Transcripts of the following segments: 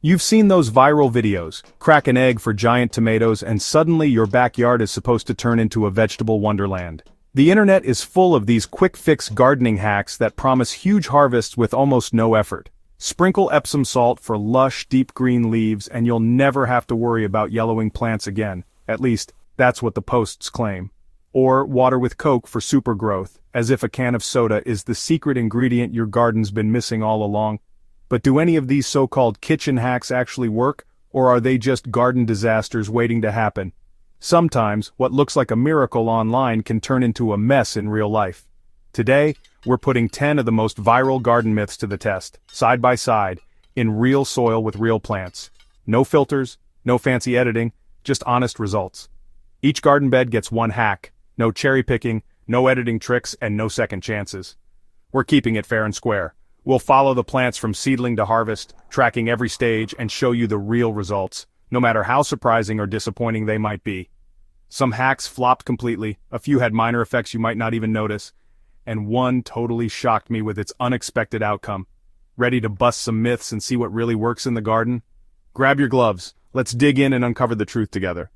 You've seen those viral videos, crack an egg for giant tomatoes and suddenly your backyard is supposed to turn into a vegetable wonderland. The internet is full of these quick-fix gardening hacks that promise huge harvests with almost no effort. Sprinkle Epsom salt for lush, deep green leaves and you'll never have to worry about yellowing plants again. At least, that's what the posts claim. Or water with Coke for super growth, as if a can of soda is the secret ingredient your garden's been missing all along. But do any of these so-called kitchen hacks actually work, or are they just garden disasters waiting to happen? Sometimes, what looks like a miracle online can turn into a mess in real life. Today, we're putting 10 of the most viral garden myths to the test, side by side, in real soil with real plants. No filters, no fancy editing, just honest results. Each garden bed gets one hack, no cherry picking, no editing tricks, and no second chances. We're keeping it fair and square. We'll follow the plants from seedling to harvest, tracking every stage and show you the real results, no matter how surprising or disappointing they might be. Some hacks flopped completely, a few had minor effects you might not even notice, and one totally shocked me with its unexpected outcome. Ready to bust some myths and see what really works in the garden? Grab your gloves, let's dig in and uncover the truth together.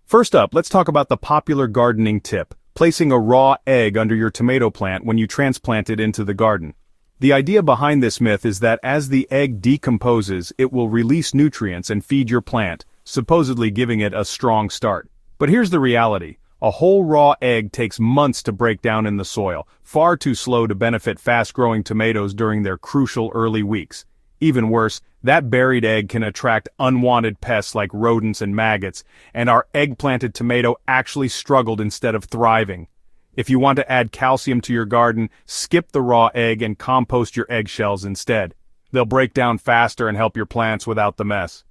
First up, let's talk about the popular gardening tip: placing a raw egg under your tomato plant when you transplant it into the garden. The idea behind this myth is that as the egg decomposes, it will release nutrients and feed your plant, supposedly giving it a strong start. But here's the reality. A whole raw egg takes months to break down in the soil, far too slow to benefit fast-growing tomatoes during their crucial early weeks. Even worse, that buried egg can attract unwanted pests like rodents and maggots, and our egg-planted tomato actually struggled instead of thriving. If you want to add calcium to your garden, skip the raw egg and compost your eggshells instead. They'll break down faster and help your plants without the mess.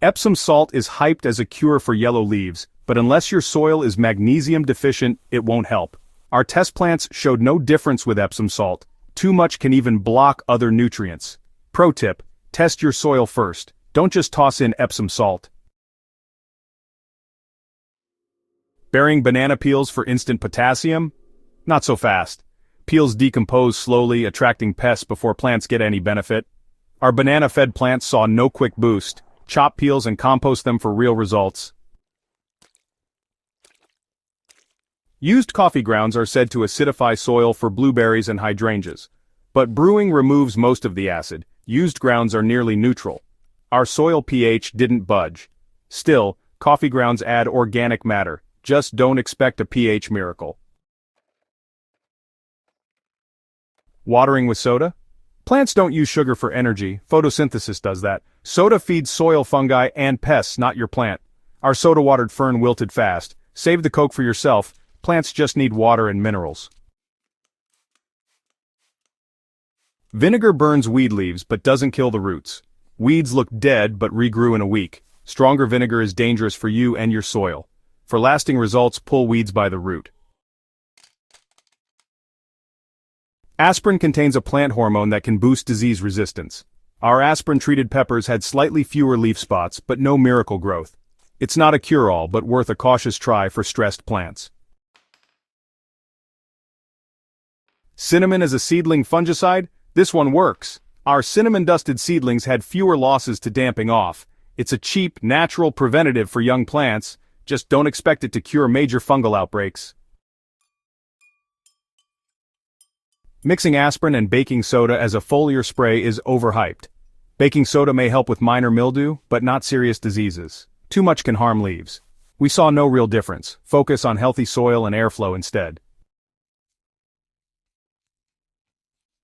Epsom salt is hyped as a cure for yellow leaves, but unless your soil is magnesium deficient, it won't help. Our test plants showed no difference with Epsom salt. Too much can even block other nutrients. Pro tip: test your soil first. Don't just toss in Epsom salt. Burying banana peels for instant potassium? Not so fast. Peels decompose slowly, attracting pests before plants get any benefit. Our banana-fed plants saw no quick boost. Chop peels and compost them for real results. Used coffee grounds are said to acidify soil for blueberries and hydrangeas. But brewing removes most of the acid. Used grounds are nearly neutral. Our soil pH didn't budge. Still, coffee grounds add organic matter. Just don't expect a pH miracle. Watering with soda? Plants don't use sugar for energy, photosynthesis does that. Soda feeds soil fungi and pests, not your plant. Our soda-watered fern wilted fast. Save the Coke for yourself. Plants just need water and minerals. Vinegar burns weed leaves but doesn't kill the roots. Weeds look dead but regrew in a week. Stronger vinegar is dangerous for you and your soil. For lasting results, pull weeds by the root. Aspirin contains a plant hormone that can boost disease resistance. Our aspirin-treated peppers had slightly fewer leaf spots but no miracle growth. It's not a cure-all but worth a cautious try for stressed plants. Cinnamon as a seedling fungicide? This one works. Our cinnamon-dusted seedlings had fewer losses to damping off. It's a cheap, natural preventative for young plants. Just don't expect it to cure major fungal outbreaks. Mixing aspirin and baking soda as a foliar spray is overhyped. Baking soda may help with minor mildew, but not serious diseases. Too much can harm leaves. We saw no real difference. Focus on healthy soil and airflow instead.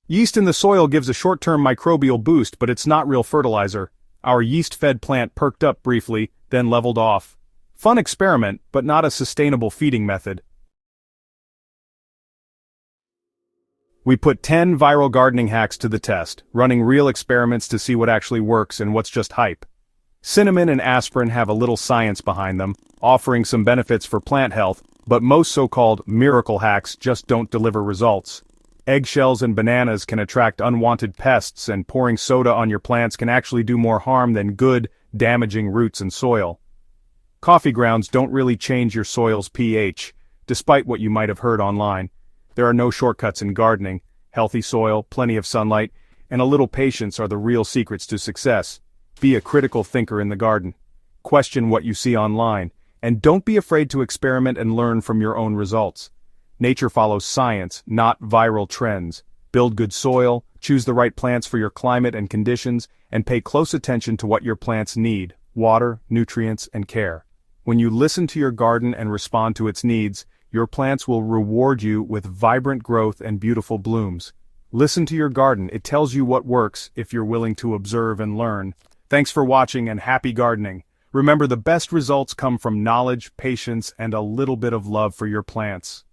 Yeast in the soil gives a short-term microbial boost, but it's not real fertilizer. Our yeast-fed plant perked up briefly, then leveled off. Fun experiment, but not a sustainable feeding method. We put 10 viral gardening hacks to the test, running real experiments to see what actually works and what's just hype. Cinnamon and aspirin have a little science behind them, offering some benefits for plant health, but most so-called miracle hacks just don't deliver results. Eggshells and bananas can attract unwanted pests, and pouring soda on your plants can actually do more harm than good, damaging roots and soil. Coffee grounds don't really change your soil's pH, despite what you might have heard online. There are no shortcuts in gardening. Healthy soil, plenty of sunlight, and a little patience are the real secrets to success. Be a critical thinker in the garden. Question what you see online, and don't be afraid to experiment and learn from your own results. Nature follows science, not viral trends. Build good soil, choose the right plants for your climate and conditions, and pay close attention to what your plants need: water, nutrients, and care. When you listen to your garden and respond to its needs, your plants will reward you with vibrant growth and beautiful blooms. Listen to your garden, it tells you what works if you're willing to observe and learn. Thanks for watching and happy gardening. Remember, the best results come from knowledge, patience, and a little bit of love for your plants.